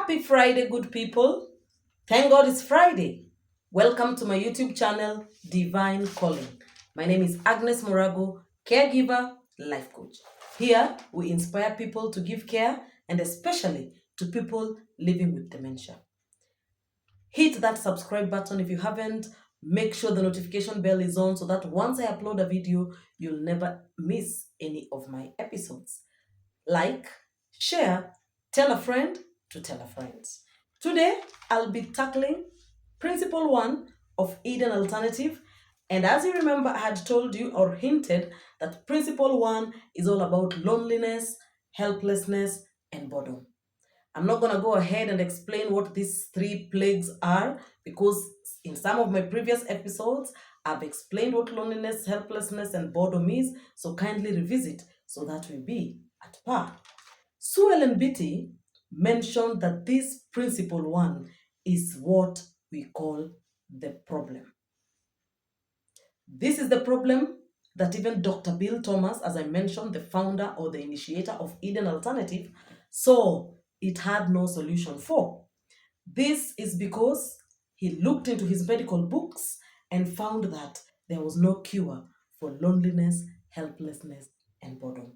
Happy Friday, good people. Thank God it's Friday. Welcome to my YouTube channel, Divine Calling. My name is Agnes Morago, caregiver, life coach. Here, we inspire people to give care and especially to people living with dementia. Hit that subscribe button if you haven't. Make sure the notification bell is on so that once I upload a video, you'll never miss any of my episodes. Like, share, tell a friend to tell a friend. Today, I'll be tackling Principle 1 of Eden Alternative. And as you remember, I had told you or hinted that Principle 1 is all about loneliness, helplessness, and boredom. I'm not going to go ahead and explain what these three plagues are because in some of my previous episodes, I've explained what loneliness, helplessness, and boredom is. So kindly revisit so that we be at par. Sue Ellen Beatty mentioned that this principle one is what we call the problem. This is the problem that even Dr. Bill Thomas, as I mentioned, the founder or the initiator of Eden Alternative, saw it had no solution for. This is because he looked into his medical books and found that there was no cure for loneliness, helplessness, and boredom.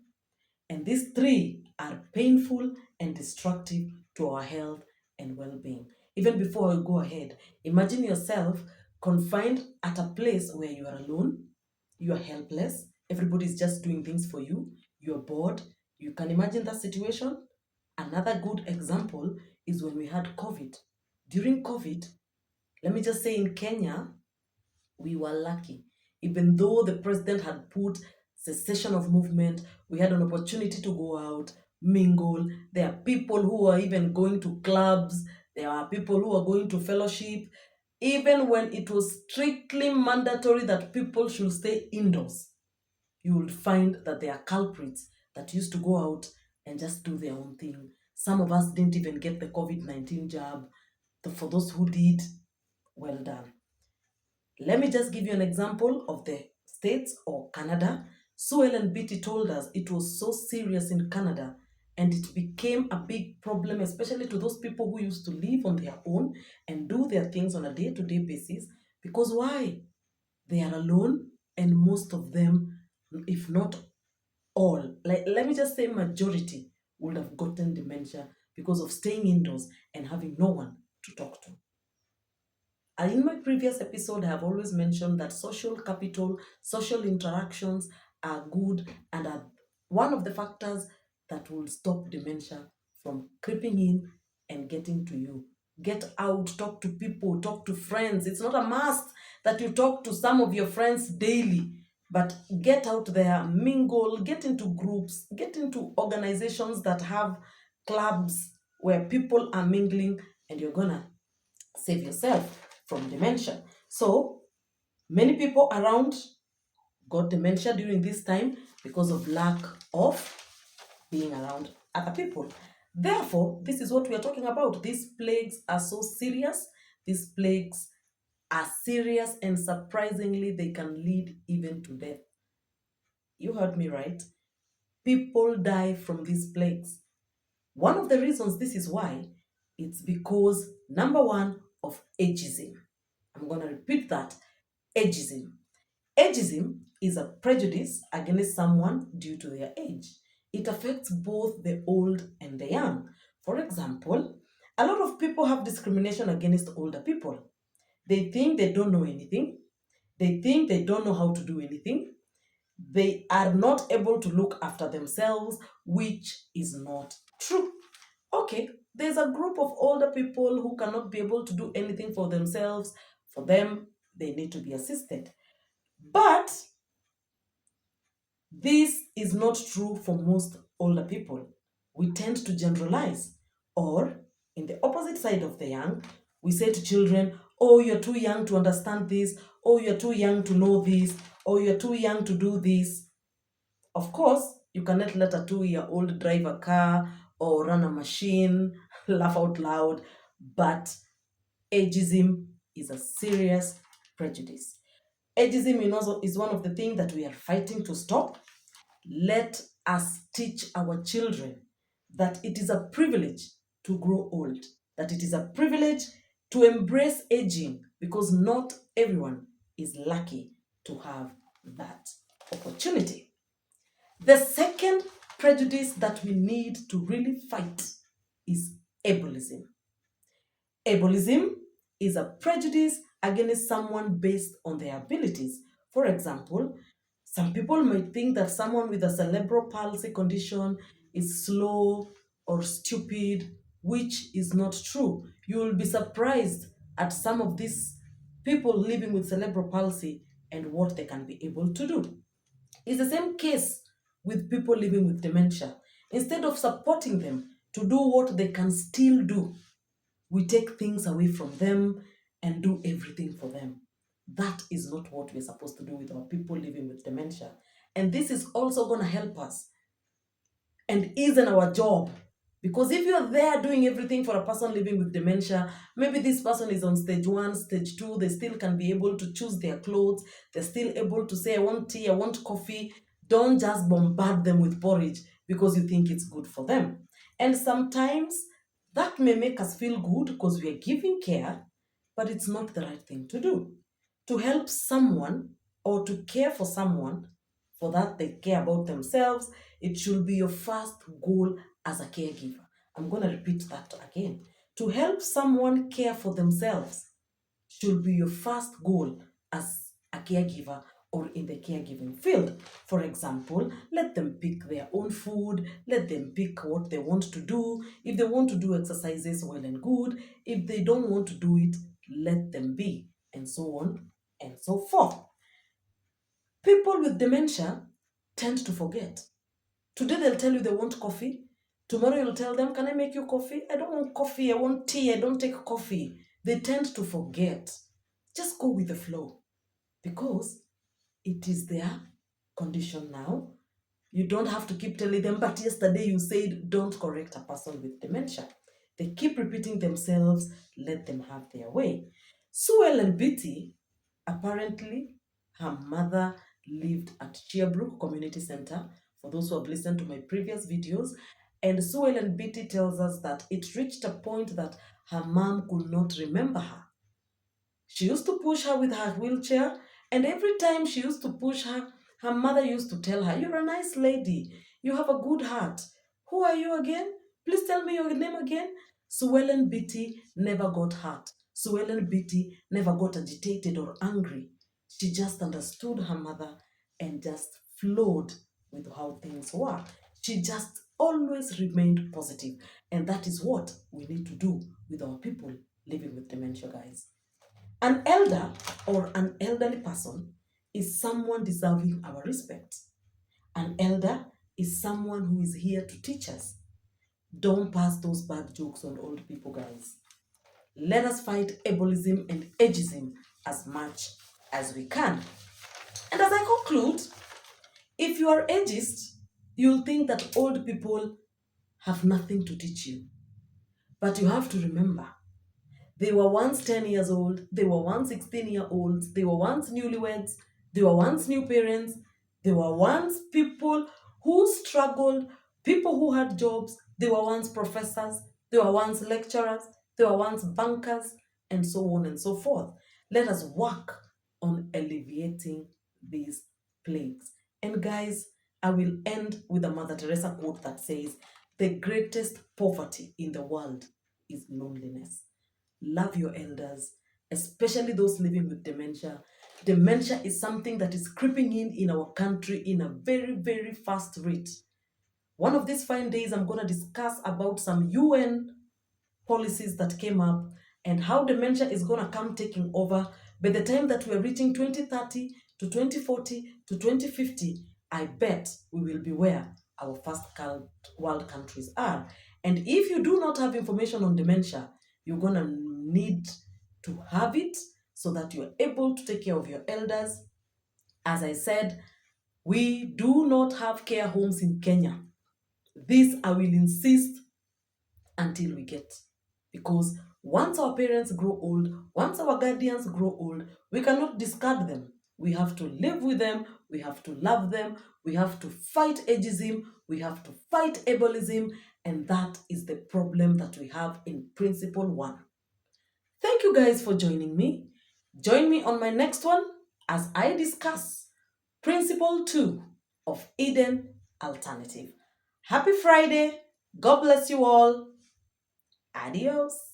And these three are painful and destructive to our health and well being. Even before I go ahead, imagine yourself confined at a place where you are alone, you are helpless, everybody's just doing things for you, you're bored. You can imagine that situation. Another good example is when we had COVID. During COVID, let me just say in Kenya, we were lucky. Even though the president had put cessation of movement, we had an opportunity to go out, mingle. There are people who are even going to clubs. There are people who are going to fellowship. Even when it was strictly mandatory that people should stay indoors, you will find that there are culprits that used to go out and just do their own thing. Some of us didn't even get the COVID-19 jab. For those who did, well done. Let me just give you an example of the States or Canada. Sue Ellen Beatty told us it was so serious in Canada and it became a big problem, especially to those people who used to live on their own and do their things on a day-to-day basis. Because why? They are alone and most of them, if not all, like let me just say majority, would have gotten dementia because of staying indoors and having no one to talk to. In my previous episode, I have always mentioned that social capital, social interactions are good and are one of the factors that will stop dementia from creeping in and getting to you. Get out, talk to people, talk to friends. It's not a must that you talk to some of your friends daily, but get out there, mingle, get into groups, get into organizations that have clubs where people are mingling, and you're gonna save yourself from dementia. So many people around got dementia during this time because of lack of being around other people. Therefore, this is what we are talking about. These plagues are so serious. These plagues are serious and surprisingly, they can lead even to death. You heard me right. People die from these plagues. One of the reasons this is why, it's because number one, of ageism. I'm going to repeat that. Ageism. Ageism is a prejudice against someone due to their age. It affects both the old and the young. For example, a lot of people have discrimination against older people. They think they don't know anything. They think they don't know how to do anything. They are not able to look after themselves, which is not true. Okay, there's a group of older people who cannot be able to do anything for themselves. For them, they need to be assisted. But this is not true for most older people. We tend to generalize. Or, in the opposite side of the young, we say to children, oh, you're too young to understand this. Oh, you're too young to know this. Oh, you're too young to do this. Of course, you cannot let a 2-year-old drive a car or run a machine, laugh out loud, but ageism is a serious prejudice. Ageism is one of the things that we are fighting to stop. Let us teach our children that it is a privilege to grow old. that it is a privilege to embrace aging because not everyone is lucky to have that opportunity. The second prejudice that we need to really fight is ableism. Ableism is a prejudice against someone based on their abilities. For example, some people might think that someone with a cerebral palsy condition is slow or stupid, which is not true. You will be surprised at some of these people living with cerebral palsy and what they can be able to do. It's the same case with people living with dementia. Instead of supporting them to do what they can still do, we take things away from them and do everything for them. That is not what we're supposed to do with our people living with dementia. And this is also going to help us and ease in our job. Because if you're there doing everything for a person living with dementia, maybe this person is on stage one, stage two, they still can be able to choose their clothes, they're still able to say, I want tea, I want coffee. Don't just bombard them with porridge because you think it's good for them. And sometimes that may make us feel good because we are giving care, but it's not the right thing to do. To help someone or to care for someone, for that they care about themselves, it should be your first goal as a caregiver. I'm going to repeat that again. To help someone care for themselves should be your first goal as a caregiver or in the caregiving field. For example, let them pick their own food, let them pick what they want to do. If they want to do exercises, well and good. If they don't want to do it, let them be, and so on and so forth. People with dementia tend to forget. Today they'll tell you they want coffee. Tomorrow you'll tell them, can I make you coffee? I don't want coffee. I want tea. I don't take coffee. They tend to forget. Just go with the flow because it is their condition now. You don't have to keep telling them, but yesterday you said don't correct a person with dementia. They keep repeating themselves, let them have their way. Sue Ellen Beatty, apparently, her mother lived at Cheerbrook Community Center, for those who have listened to my previous videos. And Sue Ellen Beatty tells us that it reached a point that her mom could not remember her. She used to push her with her wheelchair, and every time she used to push her, her mother used to tell her, you're a nice lady, you have a good heart. Who are you again? Please tell me your name again. Suellen Beatty never got hurt. Suellen Beatty never got agitated or angry. She just understood her mother and just flowed with how things were. She just always remained positive, and that is what we need to do with our people living with dementia, guys. An elder or an elderly person is someone deserving our respect. An elder is someone who is here to teach us. Don't pass those bad jokes on old people, guys. Let us fight ableism and ageism as much as we can. And as I conclude, if you are ageist, you'll think that old people have nothing to teach you. But you have to remember, they were once 10 years old, they were once 16-year-olds, they were once newlyweds, they were once new parents, they were once people who struggled, people who had jobs, they were once professors, they were once lecturers, they were once bankers, and so on and so forth. Let us work on alleviating these plagues. And guys, I will end with a Mother Teresa quote that says, the greatest poverty in the world is loneliness. Love your elders, especially those living with dementia. Dementia is something that is creeping in our country in a very, very fast rate. One of these fine days, I'm going to discuss about some UN policies that came up and how dementia is going to come taking over. By the time that we're reaching 2030 to 2040 to 2050, I bet we will be where our first world countries are. And if you do not have information on dementia, you're going to need to have it so that you're able to take care of your elders. As I said, we do not have care homes in Kenya. This I will insist until we get. Because once our parents grow old, once our guardians grow old, we cannot discard them. We have to live with them, we have to love them, we have to fight ageism, we have to fight ableism, And that is the problem that we have in Principle 1. Thank you guys for joining me. Join me on my next one as I discuss Principle 2 of Eden Alternative. Happy Friday. God bless you all. Adios.